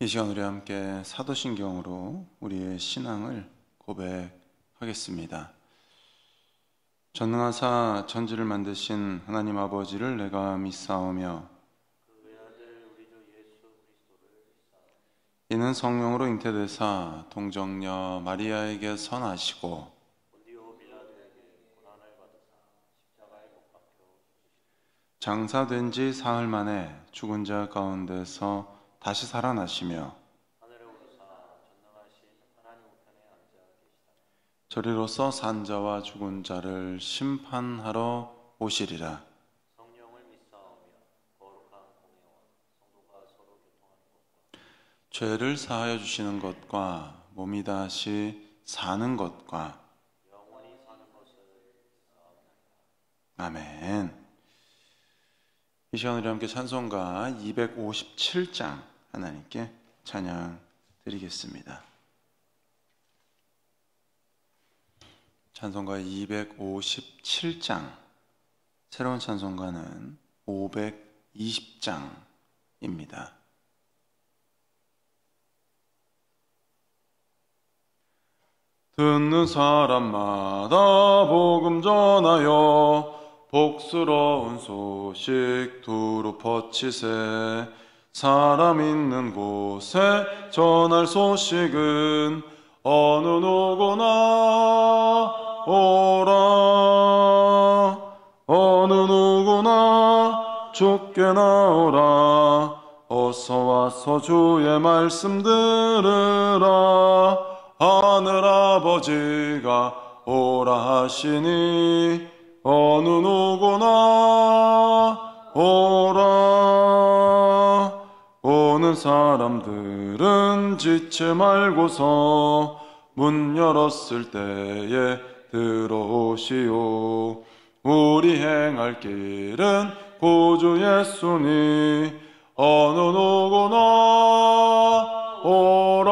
이 시간 우리 함께 사도신경으로 우리의 신앙을 고백하겠습니다. 전능하사 천지를 만드신 하나님 아버지를 내가 믿사오며 그의 아들 우리 주 예수 그리스도를 믿사오며 이는 성령으로 잉태되사 동정녀 마리아에게 선하시고 본디오 빌라도에게 고난을 받으사 십자가에 못 박혀 죽으시고 장사된 지 사흘 만에 죽은 자 가운데서 다시 살아나시며 하늘에 오르사 전능하신 하나님 우편에 앉아 계시다니 저리로서 산자와 죽은 자를 심판하러 오시리라. 성령을 믿사오며 거룩한 공예와 성도가 서로 교통하는 것과 죄를 사하여 주시는 것과 몸이 다시 사는 것과 영원히 사는 것을 믿사옵나이다. 아멘. 이 시간 우리 함께 찬송가 257장 하나님께 찬양 드리겠습니다. 찬송가 257장, 새로운 찬송가는 520장입니다. 듣는 사람마다 복음 전하여 복스러운 소식 두루 퍼치세. 사람 있는 곳에 전할 소식은 어느 누구나 오라. 어느 누구나 주께 나오라. 어서 와서 주의 말씀 들으라. 하늘 아버지가 오라 하시니 어느 누구나 오라. 오는 사람들은 지체 말고서 문 열었을 때에 들어오시오. 우리 행할 길은 구주 예수니 어느 누구나 오라.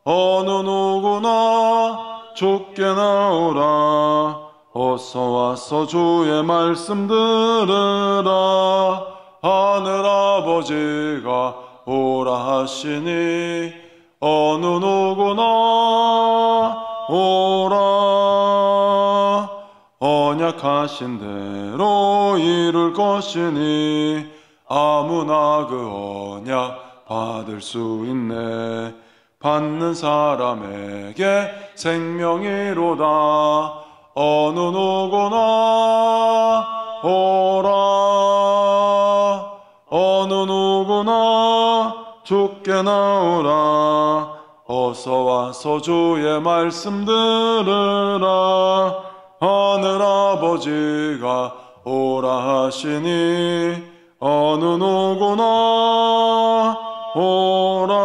어느 누구나 주께 나오라. 어서 와서 주의 말씀 들으라. 하늘 아버지가 오라 하시니 어느 누구나 오라. 언약하신 대로 이룰 것이니 아무나 그 언약 받을 수 있네. 받는 사람에게 생명이로다. 어느 누구나 오라. 어느 누구나 주께 나오라. 어서 와서 주의 말씀 들으라. 하늘 아버지가 오라 하시니 어느 누구나 오라.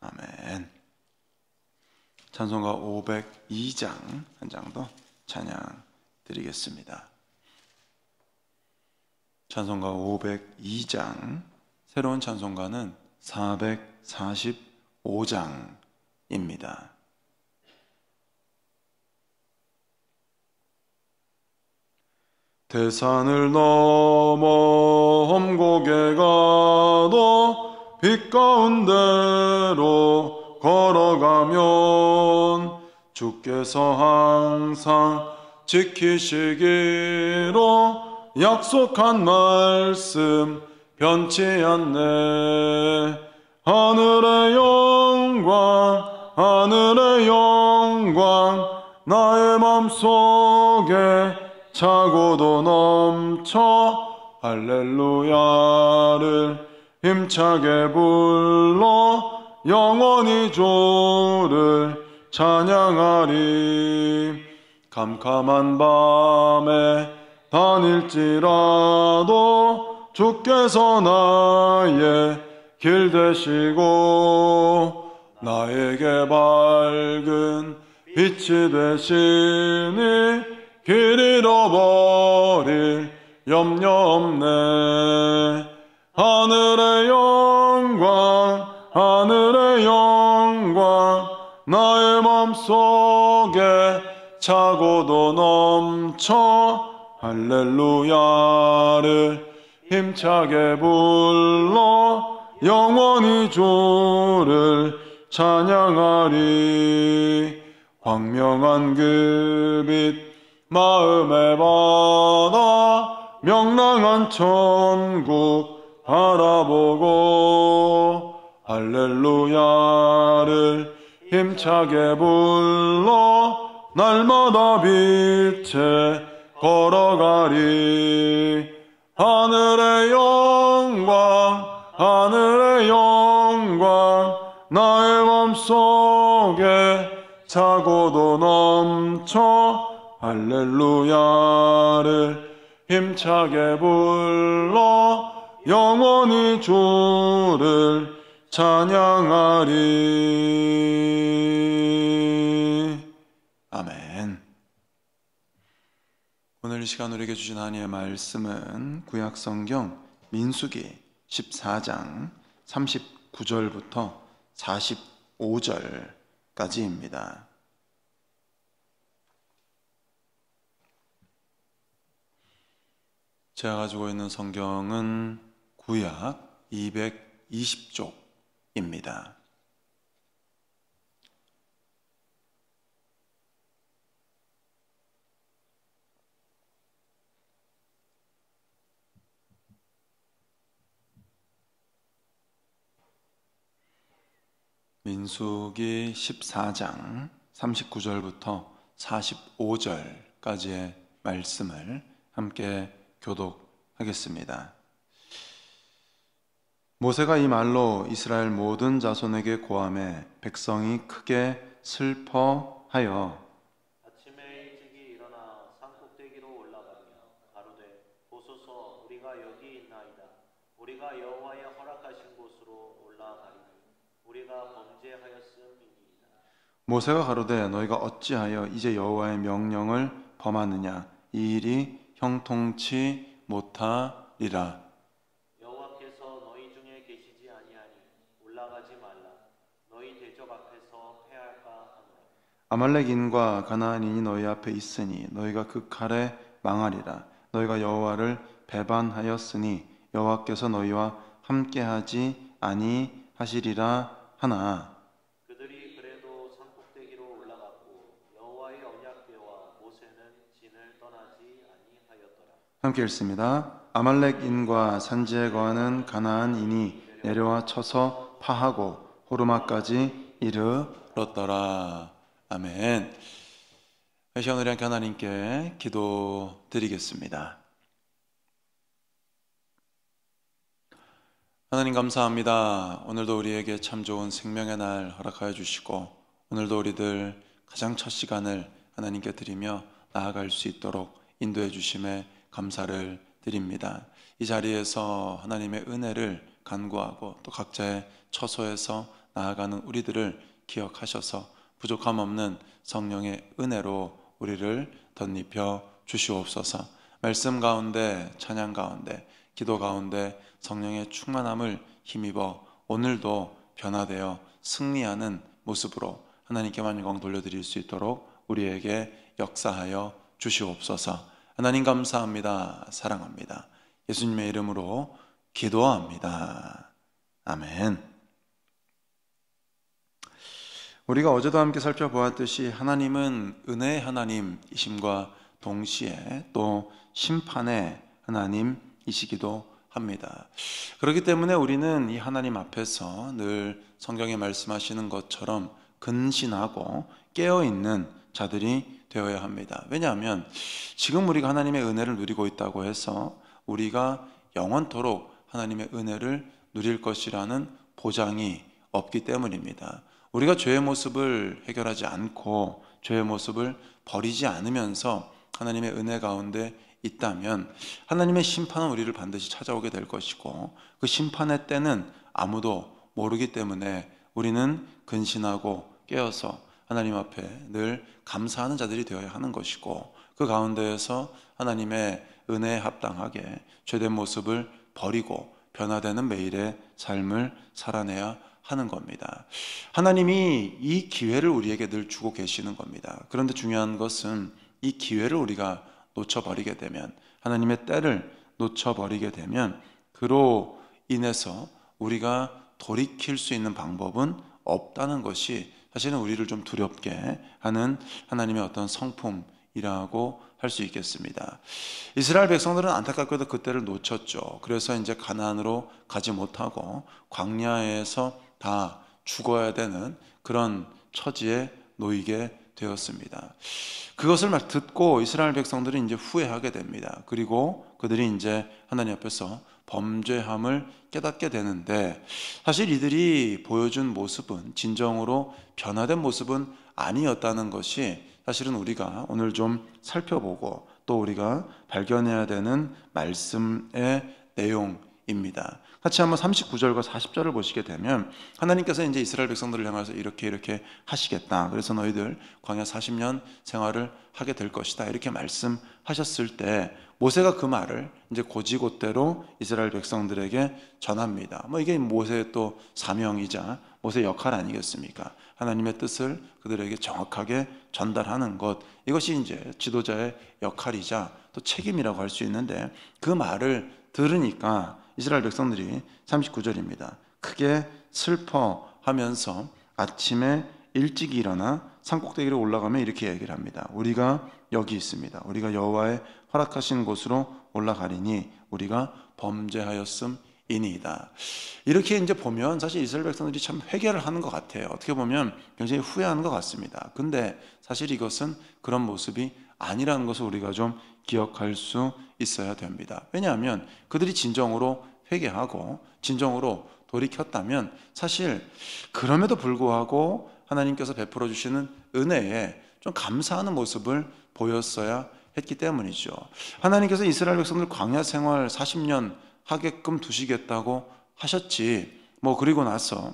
아멘. 찬송가 502장 한 장 더 찬양 드리겠습니다. 찬송가 502장, 새로운 찬송가는 445장입니다. 대산을 넘어 험곡에 가도 빛 가운데로 걸어가면 주께서 항상 지키시기로 약속한 말씀 변치 않네. 하늘의 영광 하늘의 영광 나의 맘속에 차고도 넘쳐 할렐루야를 힘차게 불러 영원히 주를 찬양하리. 캄캄한 밤에 다닐지라도 주께서 나의 길 되시고 나에게 밝은 빛이 되시니 길 잃어버릴 염려 없네. 하늘의 영광 하늘의 영광 나의 맘속에 차고도 넘쳐 할렐루야를 힘차게 불러 영원히 주를 찬양하리. 광명한 그 빛 마음에 받아 명랑한 천국 바라보고 할렐루야를 힘차게 불러 날마다 빛에 걸어가리. 하늘의 영광 하늘의 영광 나의 맘속에 차고도 넘쳐 할렐루야를 힘차게 불러 영원히 주를 찬양하리. 아멘. 오늘 이 시간 우리에게 주신 하나님의 말씀은 구약성경 민수기 14장 39절부터 45절까지입니다. 제가 가지고 있는 성경은 구약 220쪽입니다. 민수기 14장 39절부터 45절까지의 말씀을 함께 교독하겠습니다. 모세가 이 말로 이스라엘 모든 자손에게 고하매 백성이 크게 슬퍼하여 아침에 일찍이 일어나 산꼭대기로 올라가며 가로되 보소서 우리가 여기 있나이다. 우리가 여호와의 허락하신 곳으로 올라가리니 우리가 범죄하였음이니이다. 모세가 가로되 너희가 어찌하여 이제 여호와의 명령을 범하느냐. 이 일이 형통치 못하리라. 여호와께서 너희 중에 계시지 아니하니 올라가지 말라. 너희 대적 앞에서 패할까 하노라. 아말렉인과 가나안인이 너희 앞에 있으니 너희가 그 칼에 망하리라. 너희가 여호와를 배반하였으니 여호와께서 너희와 함께하지 아니하시리라 하나. 그들이 그래도 산꼭대기로 올라갔고 여호와의 언약궤와 모세는 진을 떠나지 아니하였더라. 함께 읽습니다. 아말렉인과 산지에 거하는 가나안인이 내려와 쳐서 파하고 호르마까지 이르렀더라. 아멘. 이 시간 우리 함께 하나님께 기도드리겠습니다. 하나님 감사합니다. 오늘도 우리에게 참 좋은 생명의 날 허락하여 주시고 오늘도 우리들 가장 첫 시간을 하나님께 드리며 나아갈 수 있도록 인도해 주심에 감사를 드립니다. 이 자리에서 하나님의 은혜를 간구하고 또 각자의 처소에서 나아가는 우리들을 기억하셔서 부족함 없는 성령의 은혜로 우리를 덧입혀 주시옵소서. 말씀 가운데, 찬양 가운데, 기도 가운데 성령의 충만함을 힘입어 오늘도 변화되어 승리하는 모습으로 하나님께만 영광 돌려드릴 수 있도록 우리에게 역사하여 주시옵소서. 하나님 감사합니다. 사랑합니다. 예수님의 이름으로 기도합니다. 아멘. 우리가 어제도 함께 살펴보았듯이 하나님은 은혜의 하나님이심과 동시에 또 심판의 하나님이시기도 합니다. 그렇기 때문에 우리는 이 하나님 앞에서 늘 성경에 말씀하시는 것처럼 근신하고 깨어있는 자들이 되어야 합니다. 왜냐하면 지금 우리가 하나님의 은혜를 누리고 있다고 해서 우리가 영원토록 하나님의 은혜를 누릴 것이라는 보장이 없기 때문입니다. 우리가 죄의 모습을 해결하지 않고 죄의 모습을 버리지 않으면서 하나님의 은혜 가운데 있다면 하나님의 심판은 우리를 반드시 찾아오게 될 것이고 그 심판의 때는 아무도 모르기 때문에 우리는 근신하고 깨어서 하나님 앞에 늘 감사하는 자들이 되어야 하는 것이고 그 가운데에서 하나님의 은혜에 합당하게 죄된 모습을 버리고 변화되는 매일의 삶을 살아내야 하는 겁니다. 하나님이 이 기회를 우리에게 늘 주고 계시는 겁니다. 그런데 중요한 것은 이 기회를 우리가 놓쳐버리게 되면, 하나님의 때를 놓쳐버리게 되면 그로 인해서 우리가 돌이킬 수 있는 방법은 없다는 것이 사실은 우리를 좀 두렵게 하는 하나님의 어떤 성품이라고 할 수 있겠습니다. 이스라엘 백성들은 안타깝게도 그때를 놓쳤죠. 그래서 이제 가나안으로 가지 못하고 광야에서 다 죽어야 되는 그런 처지에 놓이게 되었습니다. 그것을 막 듣고 이스라엘 백성들이 이제 후회하게 됩니다. 그리고 그들이 이제 하나님 앞에서 범죄함을 깨닫게 되는데, 사실 이들이 보여준 모습은, 진정으로 변화된 모습은 아니었다는 것이 사실은 우리가 오늘 좀 살펴보고 또 우리가 발견해야 되는 말씀의 내용입니다. 같이 한번 39절과 40절을 보시게 되면 하나님께서 이제 이스라엘 백성들을 향해서 이렇게 하시겠다, 그래서 너희들 광야 40년 생활을 하게 될 것이다, 이렇게 말씀하셨을 때 모세가 그 말을 이제 곧이곧대로 이스라엘 백성들에게 전합니다. 이게 모세의 또 사명이자 모세의 역할 아니겠습니까? 하나님의 뜻을 그들에게 정확하게 전달하는 것, 이것이 이제 지도자의 역할이자 또 책임이라고 할 수 있는데, 그 말을 들으니까 이스라엘 백성들이 39절입니다. 크게 슬퍼하면서 아침에 일찍 일어나 산꼭대기로 올라가며 이렇게 얘기를 합니다. 우리가 여기 있습니다. 우리가 여호와의 허락하신 곳으로 올라가리니 우리가 범죄하였음이니이다. 이렇게 이제 보면 사실 이스라엘 백성들이 참 회개를 하는 것 같아요. 어떻게 보면 굉장히 후회하는 것 같습니다. 근데 사실 이것은 그런 모습이 아니라는 것을 우리가 좀 기억할 수 있어야 됩니다. 왜냐하면 그들이 진정으로 회개하고 진정으로 돌이켰다면 사실 그럼에도 불구하고 하나님께서 베풀어 주시는 은혜에 좀 감사하는 모습을 보였어야 했기 때문이죠. 하나님께서 이스라엘 백성들 광야 생활 40년 하게끔 두시겠다고 하셨지, 그리고 나서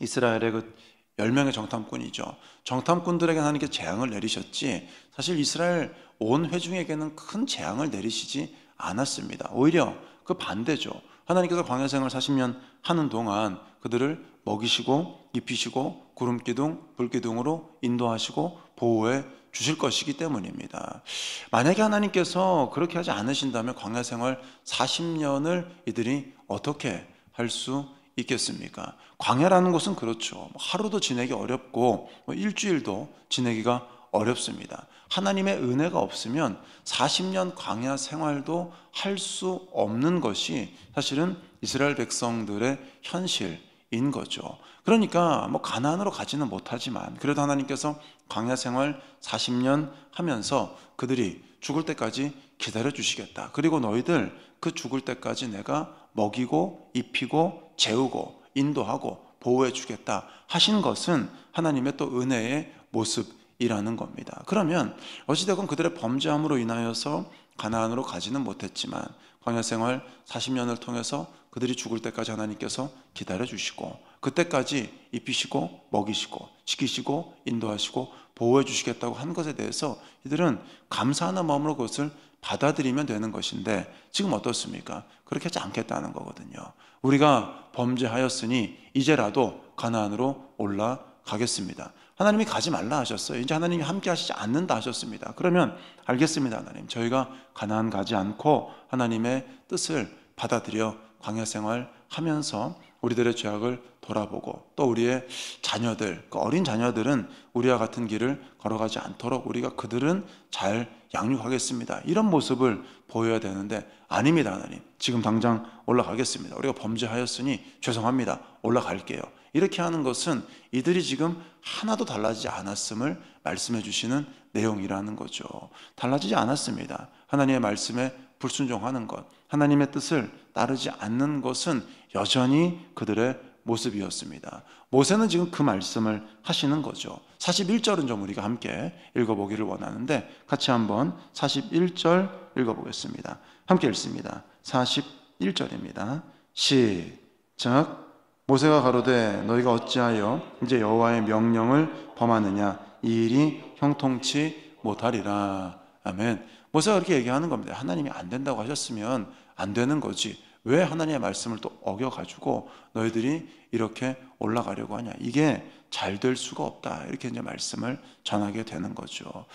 이스라엘의 그 10명의 정탐꾼이죠. 정탐꾼들에게 하나님께서 재앙을 내리셨지, 사실 이스라엘 온 회중에게는 큰 재앙을 내리시지 않았습니다. 오히려 그 반대죠. 하나님께서 광야 생활 40년 하는 동안 그들을 먹이시고 입히시고 구름기둥, 불기둥으로 인도하시고 보호해 주실 것이기 때문입니다. 만약에 하나님께서 그렇게 하지 않으신다면 광야 생활 40년을 이들이 어떻게 할 수 있겠습니까? 광야라는 곳은 그렇죠. 하루도 지내기 어렵고 일주일도 지내기가 어렵습니다. 하나님의 은혜가 없으면 40년 광야 생활도 할 수 없는 것이 사실은 이스라엘 백성들의 현실인 거죠. 그러니까 가나안으로 가지는 못하지만 그래도 하나님께서 광야 생활 40년 하면서 그들이 죽을 때까지 기다려 주시겠다. 그리고 너희들 그 죽을 때까지 내가 먹이고 입히고 재우고 인도하고 보호해 주겠다 하신 것은 하나님의 또 은혜의 모습이라는 겁니다. 그러면 어찌되건 그들의 범죄함으로 인하여서 가나안으로 가지는 못했지만 광야 생활 40년을 통해서 그들이 죽을 때까지 하나님께서 기다려 주시고 그때까지 입히시고 먹이시고 지키시고 인도하시고 보호해 주시겠다고 한 것에 대해서 이들은 감사하는 마음으로 그것을 받아들이면 되는 것인데, 지금 어떻습니까? 그렇게 하지 않겠다는 거거든요. 우리가 범죄하였으니 이제라도 가나안으로 올라가겠습니다. 하나님이 가지 말라 하셨어요. 이제 하나님이 함께 하시지 않는다 하셨습니다. 그러면 알겠습니다. 하나님, 저희가 가나안 가지 않고 하나님의 뜻을 받아들여 광야 생활 하면서 우리들의 죄악을 돌아보고 또 우리의 자녀들, 그 어린 자녀들은 우리와 같은 길을 걸어가지 않도록 우리가 그들은 잘 양육하겠습니다. 이런 모습을 보여야 되는데, 아닙니다. 하나님, 지금 당장 올라가겠습니다. 우리가 범죄하였으니 죄송합니다. 올라갈게요. 이렇게 하는 것은 이들이 지금 하나도 달라지지 않았음을 말씀해 주시는 내용이라는 거죠. 달라지지 않았습니다. 하나님의 말씀에 불순종하는 것, 하나님의 뜻을 따르지 않는 것은 여전히 그들의 모습이었습니다. 모세는 지금 그 말씀을 하시는 거죠. 41절은 좀 우리가 함께 읽어보기를 원하는데 같이 한번 41절 읽어보겠습니다. 함께 읽습니다. 41절입니다. 시작. 모세가 가로되 너희가 어찌하여 이제 여호와의 명령을 범하느냐, 이 일이 형통치 못하리라. 아멘. 모세가 그렇게 얘기하는 겁니다. 하나님이 안 된다고 하셨으면 안 되는 거지, 왜 하나님의 말씀을 또 어겨가지고 너희들이 이렇게 올라가려고 하냐, 이게 잘 될 수가 없다, 이렇게 이제 말씀을 전하게 되는 거죠.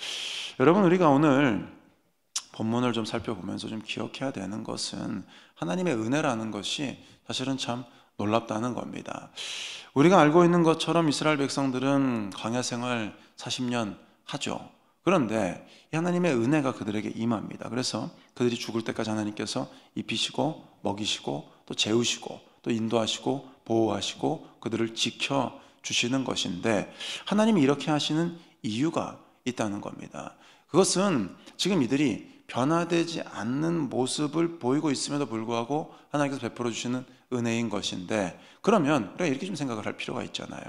여러분, 우리가 오늘 본문을 좀 살펴보면서 좀 기억해야 되는 것은 하나님의 은혜라는 것이 사실은 참 놀랍다는 겁니다. 우리가 알고 있는 것처럼 이스라엘 백성들은 광야 생활 40년 하죠. 그런데 이 하나님의 은혜가 그들에게 임합니다. 그래서 그들이 죽을 때까지 하나님께서 입히시고 먹이시고 또 재우시고 또 인도하시고 보호하시고 그들을 지켜주시는 것인데, 하나님이 이렇게 하시는 이유가 있다는 겁니다. 그것은 지금 이들이 변화되지 않는 모습을 보이고 있음에도 불구하고 하나님께서 베풀어 주시는 은혜인 것인데, 그러면 우리가 이렇게 좀 생각을 할 필요가 있잖아요.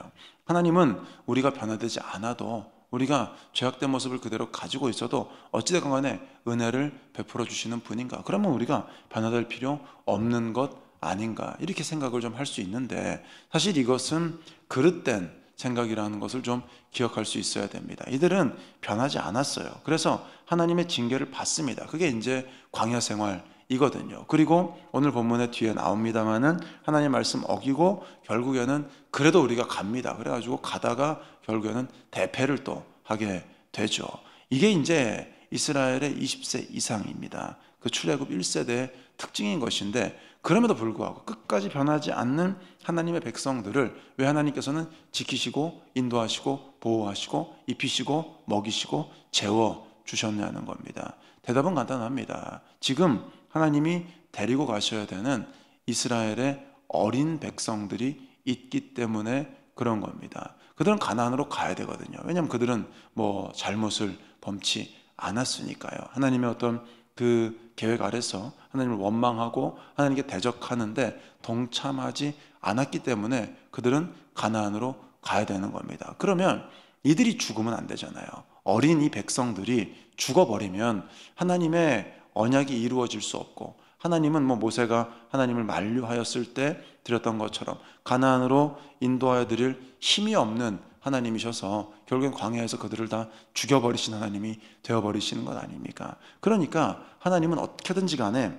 하나님은 우리가 변화되지 않아도, 우리가 죄악된 모습을 그대로 가지고 있어도 어찌됐건 간에 은혜를 베풀어 주시는 분인가? 그러면 우리가 변화될 필요 없는 것 아닌가? 이렇게 생각을 좀 할 수 있는데, 사실 이것은 그릇된 생각이라는 것을 좀 기억할 수 있어야 됩니다. 이들은 변하지 않았어요. 그래서 하나님의 징계를 받습니다. 그게 이제 광야 생활이거든요. 그리고 오늘 본문의 뒤에 나옵니다마는 하나님 말씀 어기고 결국에는 그래도 우리가 갑니다. 그래가지고 가다가 결국에는 대패를 또 하게 되죠. 이게 이제 이스라엘의 20세 이상입니다. 그 출애굽 1세대의 특징인 것인데, 그럼에도 불구하고 끝까지 변하지 않는 하나님의 백성들을 왜 하나님께서는 지키시고 인도하시고 보호하시고 입히시고 먹이시고 재워주셨냐는 겁니다. 대답은 간단합니다. 지금 하나님이 데리고 가셔야 되는 이스라엘의 어린 백성들이 있기 때문에 그런 겁니다. 그들은 가나안으로 가야 되거든요. 왜냐하면 그들은 뭐 잘못을 범치 않았으니까요. 하나님의 어떤 그 계획 아래서 하나님을 원망하고 하나님께 대적하는데 동참하지 않았기 때문에 그들은 가나안으로 가야 되는 겁니다. 그러면 이들이 죽으면 안 되잖아요. 어린 이 백성들이 죽어버리면 하나님의 언약이 이루어질 수 없고, 하나님은 뭐 모세가 하나님을 만류하였을 때 드렸던 것처럼 가나안으로 인도하여 드릴 힘이 없는 하나님이셔서 결국엔 광야에서 그들을 다 죽여버리신 하나님이 되어버리시는 것 아닙니까? 그러니까 하나님은 어떻게든지 간에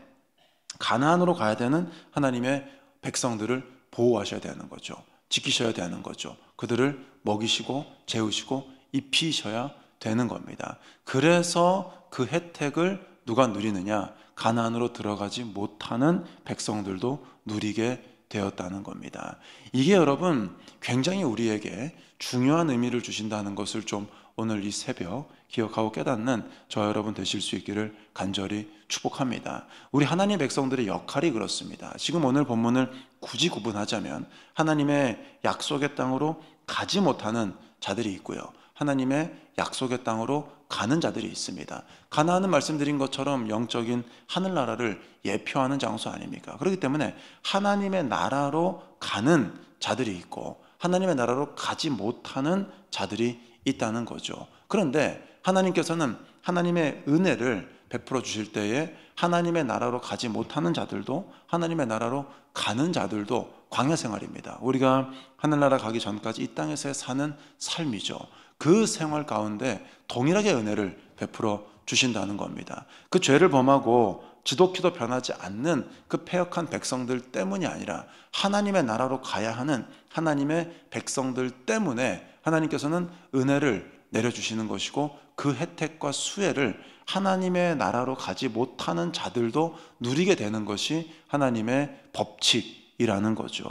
가나안으로 가야 되는 하나님의 백성들을 보호하셔야 되는 거죠. 지키셔야 되는 거죠. 그들을 먹이시고 재우시고 입히셔야 되는 겁니다. 그래서 그 혜택을 누가 누리느냐? 가나안으로 들어가지 못하는 백성들도 누리게 되었다는 겁니다. 이게 여러분 굉장히 우리에게 중요한 의미를 주신다는 것을 좀 오늘 이 새벽 기억하고 깨닫는 저 여러분 되실 수 있기를 간절히 축복합니다. 우리 하나님의 백성들의 역할이 그렇습니다. 지금 오늘 본문을 굳이 구분하자면 하나님의 약속의 땅으로 가지 못하는 자들이 있고요, 하나님의 약속의 땅으로 가는 자들이 있습니다. 가나안은 말씀드린 것처럼 영적인 하늘나라를 예표하는 장소 아닙니까? 그렇기 때문에 하나님의 나라로 가는 자들이 있고 하나님의 나라로 가지 못하는 자들이 있다는 거죠. 그런데 하나님께서는 하나님의 은혜를 베풀어 주실 때에 하나님의 나라로 가지 못하는 자들도 하나님의 나라로 가는 자들도 광야 생활입니다. 우리가 하늘나라 가기 전까지 이 땅에서의 사는 삶이죠. 그 생활 가운데 동일하게 은혜를 베풀어 주신다는 겁니다. 그 죄를 범하고 지독히도 변하지 않는 그 패역한 백성들 때문이 아니라 하나님의 나라로 가야 하는 하나님의 백성들 때문에 하나님께서는 은혜를 내려주시는 것이고, 그 혜택과 수혜를 하나님의 나라로 가지 못하는 자들도 누리게 되는 것이 하나님의 법칙이라는 거죠.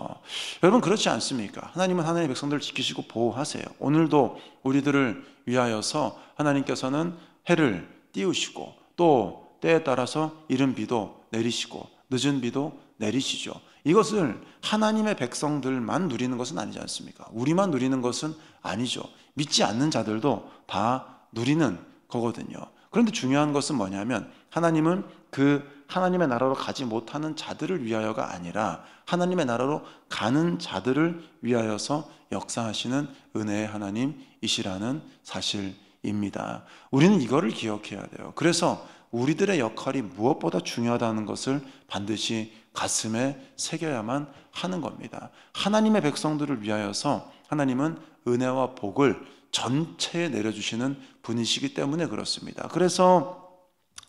여러분 그렇지 않습니까? 하나님은 하나님의 백성들을 지키시고 보호하세요. 오늘도 우리들을 위하여서 하나님께서는 해를 띄우시고 또 때에 따라서 이른 비도 내리시고 늦은 비도 내리시죠. 이것을 하나님의 백성들만 누리는 것은 아니지 않습니까? 우리만 누리는 것은 아니죠. 믿지 않는 자들도 다 누리는 거거든요. 그런데 중요한 것은 뭐냐면 하나님은 그 하나님의 나라로 가지 못하는 자들을 위하여가 아니라 하나님의 나라로 가는 자들을 위하여서 역사하시는 은혜의 하나님이시라는 사실입니다. 우리는 이거를 기억해야 돼요. 그래서 우리들의 역할이 무엇보다 중요하다는 것을 반드시 가슴에 새겨야만 하는 겁니다. 하나님의 백성들을 위하여서 하나님은 은혜와 복을 전체에 내려주시는 분이시기 때문에 그렇습니다. 그래서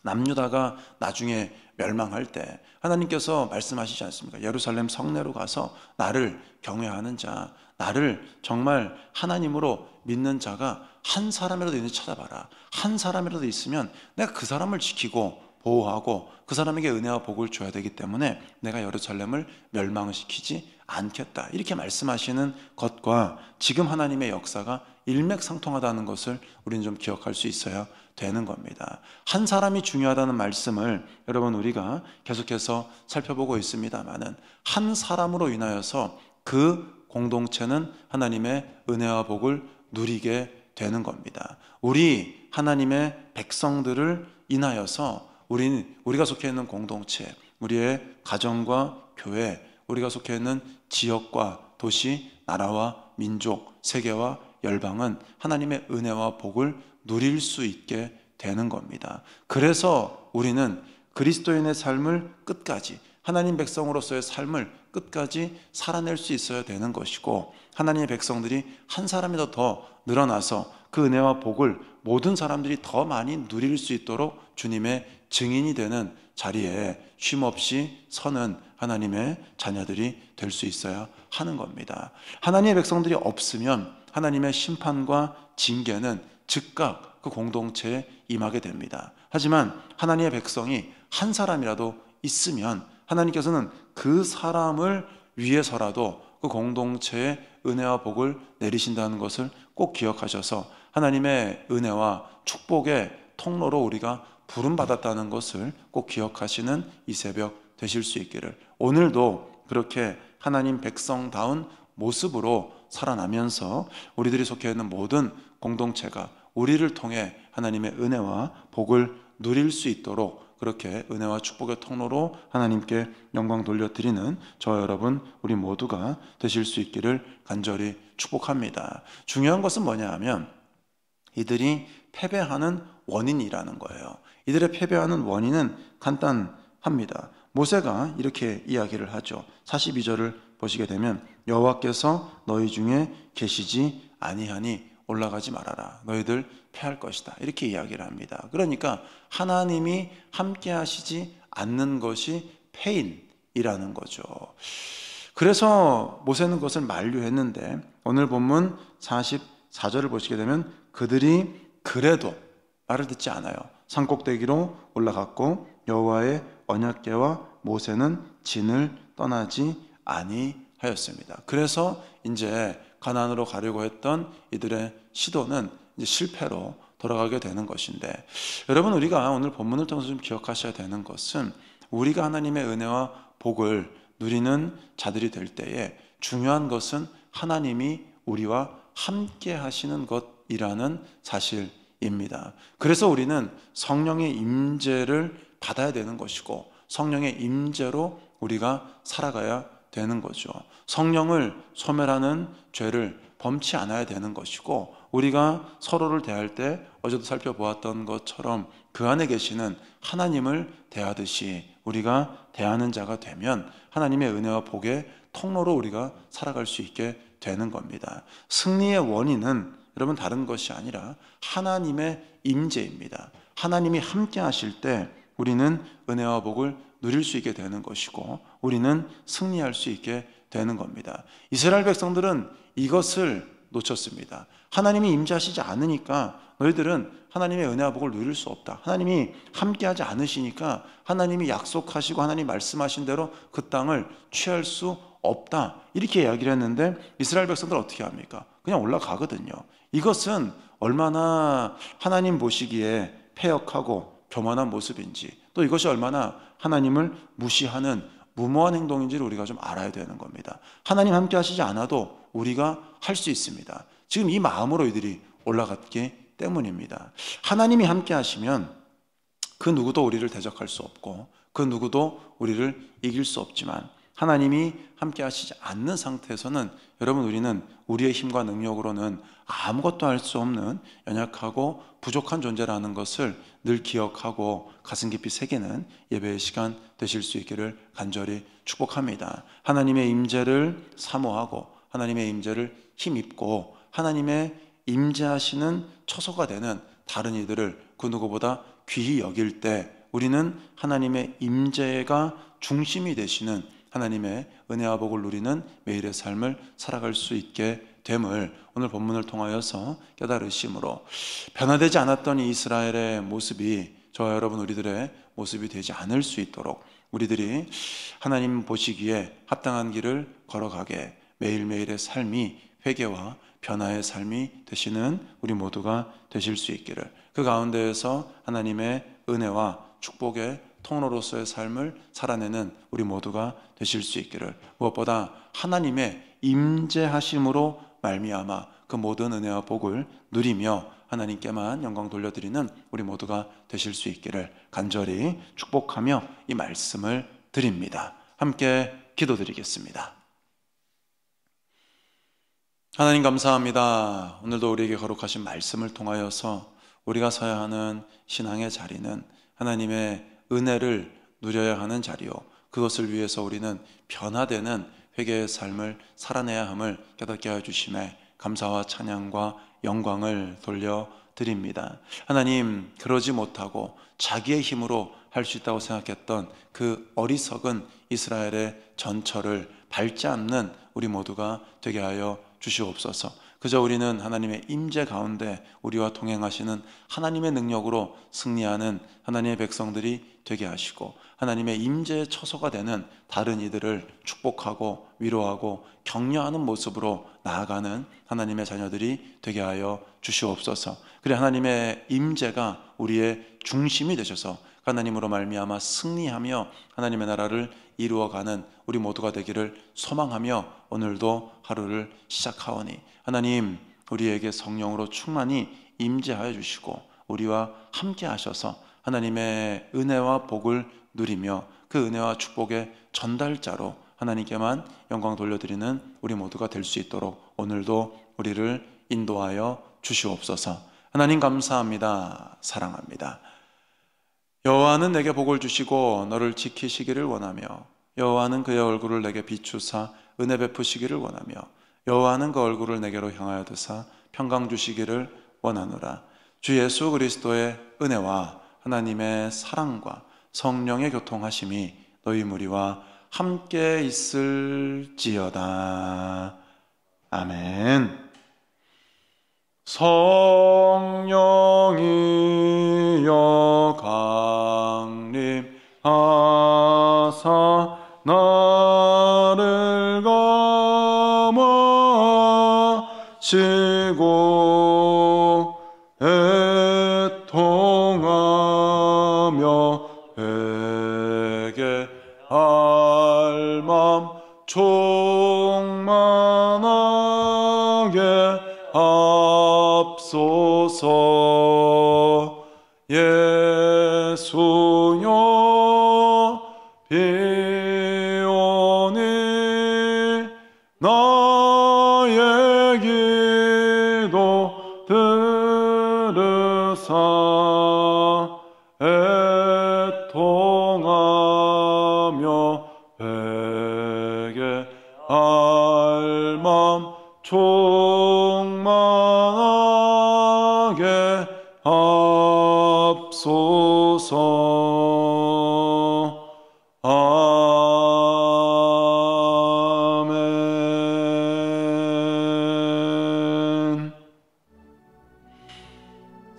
남유다가 나중에 멸망할 때 하나님께서 말씀하시지 않습니까? 예루살렘 성내로 가서 나를 경외하는 자, 나를 정말 하나님으로 믿는 자가 한 사람이라도 있는지 찾아봐라. 한 사람이라도 있으면 내가 그 사람을 지키고 보호하고 그 사람에게 은혜와 복을 줘야 되기 때문에 내가 예루살렘을 멸망시키지 않겠다, 이렇게 말씀하시는 것과 지금 하나님의 역사가 일맥상통하다는 것을 우리는 좀 기억할 수 있어야 되는 겁니다. 한 사람이 중요하다는 말씀을 여러분 우리가 계속해서 살펴보고 있습니다마는 한 사람으로 인하여서 그 공동체는 하나님의 은혜와 복을 누리게 되는 겁니다. 우리 하나님의 백성들을 인하여서 우리가 속해 있는 공동체, 우리의 가정과 교회, 우리가 속해 있는 지역과 도시, 나라와 민족, 세계와 열방은 하나님의 은혜와 복을 누릴 수 있게 되는 겁니다. 그래서 우리는 그리스도인의 삶을 끝까지, 하나님 백성으로서의 삶을 끝까지 살아낼 수 있어야 되는 것이고, 하나님의 백성들이 한 사람이라도 더 늘어나서 그 은혜와 복을 모든 사람들이 더 많이 누릴 수 있도록 주님의 증인이 되는 자리에 쉼없이 서는 하나님의 자녀들이 될 수 있어야 하는 겁니다. 하나님의 백성들이 없으면 하나님의 심판과 징계는 즉각 그 공동체에 임하게 됩니다. 하지만 하나님의 백성이 한 사람이라도 있으면 하나님께서는 그 사람을 위해서라도 그 공동체에 은혜와 복을 내리신다는 것을 꼭 기억하셔서 하나님의 은혜와 축복의 통로로 우리가 부름받았다는 것을 꼭 기억하시는 이 새벽 되실 수 있기를, 오늘도 그렇게 하나님 백성다운 모습으로 살아나면서 우리들이 속해 있는 모든 공동체가 우리를 통해 하나님의 은혜와 복을 누릴 수 있도록 그렇게 은혜와 축복의 통로로 하나님께 영광 돌려드리는 저와 여러분 우리 모두가 되실 수 있기를 간절히 축복합니다. 중요한 것은 뭐냐 하면 이들이 패배하는 원인이라는 거예요. 이들의 패배하는 원인은 간단합니다. 모세가 이렇게 이야기를 하죠. 42절을 보시게 되면 여호와께서 너희 중에 계시지 아니하니 올라가지 말아라. 너희들 패할 것이다. 이렇게 이야기를 합니다. 그러니까 하나님이 함께 하시지 않는 것이 패인이라는 거죠. 그래서 모세는 그것을 만류했는데 오늘 본문 44절을 보시게 되면 그들이 그래도 말을 듣지 않아요. 산꼭대기로 올라갔고 여호와의 언약궤와 모세는 진을 떠나지 아니하였습니다. 그래서 이제 가나안으로 가려고 했던 이들의 시도는 이제 실패로 돌아가게 되는 것인데, 여러분 우리가 오늘 본문을 통해서 좀 기억하셔야 되는 것은 우리가 하나님의 은혜와 복을 누리는 자들이 될 때에 중요한 것은 하나님이 우리와 함께 하시는 것이라는 사실입니다. 그래서 우리는 성령의 임재를 받아야 되는 것이고 성령의 임재로 우리가 살아가야 되는 거죠. 성령을 소멸하는 죄를 범치 않아야 되는 것이고, 우리가 서로를 대할 때 어제도 살펴보았던 것처럼 그 안에 계시는 하나님을 대하듯이 우리가 대하는 자가 되면 하나님의 은혜와 복의 통로로 우리가 살아갈 수 있게 되는 겁니다. 승리의 원인은 여러분 다른 것이 아니라 하나님의 임재입니다. 하나님이 함께 하실 때 우리는 은혜와 복을 누릴 수 있게 되는 것이고 우리는 승리할 수 있게 되는 겁니다. 이스라엘 백성들은 이것을 놓쳤습니다. 하나님이 임재하시지 않으니까 너희들은 하나님의 은혜와 복을 누릴 수 없다. 하나님이 함께하지 않으시니까 하나님이 약속하시고 하나님 말씀하신 대로 그 땅을 취할 수 없다. 이렇게 이야기를 했는데 이스라엘 백성들 어떻게 합니까? 그냥 올라가거든요. 이것은 얼마나 하나님 보시기에 패역하고 교만한 모습인지, 또 이것이 얼마나 하나님을 무시하는 무모한 행동인지를 우리가 좀 알아야 되는 겁니다. 하나님 함께 하시지 않아도 우리가 할 수 있습니다. 지금 이 마음으로 이들이 올라갔기 때문입니다. 하나님이 함께 하시면 그 누구도 우리를 대적할 수 없고 그 누구도 우리를 이길 수 없지만 하나님이 함께 하시지 않는 상태에서는 여러분 우리는 우리의 힘과 능력으로는 아무것도 할 수 없는 연약하고 부족한 존재라는 것을 늘 기억하고 가슴 깊이 새기는 예배의 시간 되실 수 있기를 간절히 축복합니다. 하나님의 임재를 사모하고 하나님의 임재를 힘입고 하나님의 임재하시는 처소가 되는 다른 이들을 그 누구보다 귀히 여길 때 우리는 하나님의 임재가 중심이 되시는 하나님의 은혜와 복을 누리는 매일의 삶을 살아갈 수 있게 됨을 오늘 본문을 통하여서 깨달으심으로 변화되지 않았던 이 이스라엘의 모습이 저와 여러분 우리들의 모습이 되지 않을 수 있도록 우리들이 하나님 보시기에 합당한 길을 걸어가게 매일매일의 삶이 회개와 변화의 삶이 되시는 우리 모두가 되실 수 있기를, 그 가운데에서 하나님의 은혜와 축복의 통로로서의 삶을 살아내는 우리 모두가 되실 수 있기를, 무엇보다 하나님의 임재하심으로 말미암아 그 모든 은혜와 복을 누리며 하나님께만 영광 돌려드리는 우리 모두가 되실 수 있기를 간절히 축복하며 이 말씀을 드립니다. 함께 기도드리겠습니다. 하나님 감사합니다. 오늘도 우리에게 거룩하신 말씀을 통하여서 우리가 서야 하는 신앙의 자리는 하나님의 은혜를 누려야 하는 자리요, 그것을 위해서 우리는 변화되는 회개의 삶을 살아내야 함을 깨닫게 하여 주심에 감사와 찬양과 영광을 돌려드립니다. 하나님, 그러지 못하고 자기의 힘으로 할 수 있다고 생각했던 그 어리석은 이스라엘의 전철을 밟지 않는 우리 모두가 되게 하여 주시옵소서. 그저 우리는 하나님의 임재 가운데 우리와 동행하시는 하나님의 능력으로 승리하는 하나님의 백성들이 되게 하시고 하나님의 임재의 처소가 되는 다른 이들을 축복하고 위로하고 격려하는 모습으로 나아가는 하나님의 자녀들이 되게 하여 주시옵소서. 그래 하나님의 임재가 우리의 중심이 되셔서 하나님으로 말미암아 승리하며 하나님의 나라를 이루어가는 우리 모두가 되기를 소망하며 오늘도 하루를 시작하오니 하나님, 우리에게 성령으로 충만히 임재하여 주시고 우리와 함께 하셔서 하나님의 은혜와 복을 누리며 그 은혜와 축복의 전달자로 하나님께만 영광 돌려드리는 우리 모두가 될 수 있도록 오늘도 우리를 인도하여 주시옵소서. 하나님 감사합니다. 사랑합니다. 여호와는 내게 복을 주시고 너를 지키시기를 원하며 여호와는 그의 얼굴을 내게 비추사 은혜 베푸시기를 원하며 여호와는 그 얼굴을 내게로 향하여 드사 평강 주시기를 원하노라. 주 예수 그리스도의 은혜와 하나님의 사랑과 성령의 교통하심이 너희 무리와 함께 있을지어다. 아멘. 성령이여 강림하사 나를 감화시고 애통하며 회개할 맘 충만하게 앞소서. 예수여 비오니 나의 기도 들으사 애통하며 회개할 맘 충만하게 앞소서. 아멘.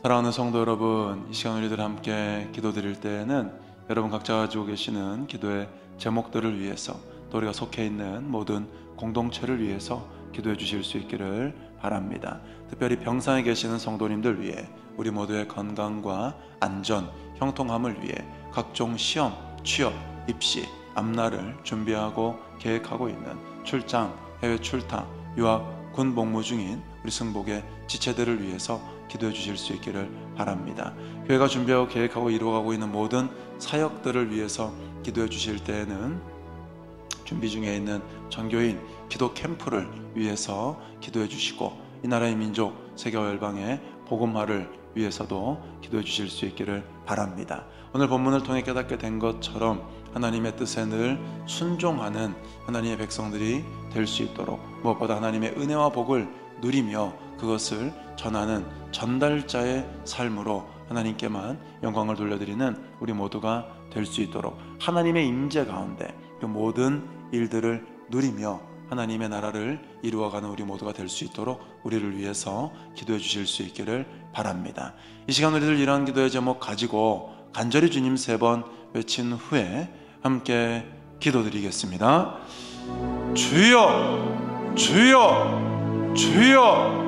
사랑하는 성도 여러분, 이 시간 우리들 함께 기도드릴 때에는 여러분 각자 가지고 계시는 기도의 제목들을 위해서 또 우리가 속해 있는 모든 공동체를 위해서 기도해 주실 수 있기를 바랍니다. 특별히 병상에 계시는 성도님들 위해 우리 모두의 건강과 안전, 형통함을 위해 각종 시험, 취업, 입시, 앞날을 준비하고 계획하고 있는 출장, 해외 출타, 유학, 군 복무 중인 우리 승복의 지체들을 위해서 기도해 주실 수 있기를 바랍니다. 교회가 준비하고 계획하고 이루어가고 있는 모든 사역들을 위해서 기도해 주실 때에는 준비 중에 있는 전교인 기도 캠프를 위해서 기도해 주시고 이 나라의 민족 세계와 열방의 복음화를 위해서도 기도해 주실 수 있기를 바랍니다. 오늘 본문을 통해 깨닫게 된 것처럼 하나님의 뜻에 늘 순종하는 하나님의 백성들이 될 수 있도록 무엇보다 하나님의 은혜와 복을 누리며 그것을 전하는 전달자의 삶으로 하나님께만 영광을 돌려드리는 우리 모두가 될 수 있도록 하나님의 임재 가운데 그 모든 일들을 누리며 하나님의 나라를 이루어가는 우리 모두가 될 수 있도록 우리를 위해서 기도해 주실 수 있기를 바랍니다. 이 시간 우리들 이러한 기도의 제목 가지고 간절히 주님 3번 외친 후에 함께 기도드리겠습니다. 주여 주여 주여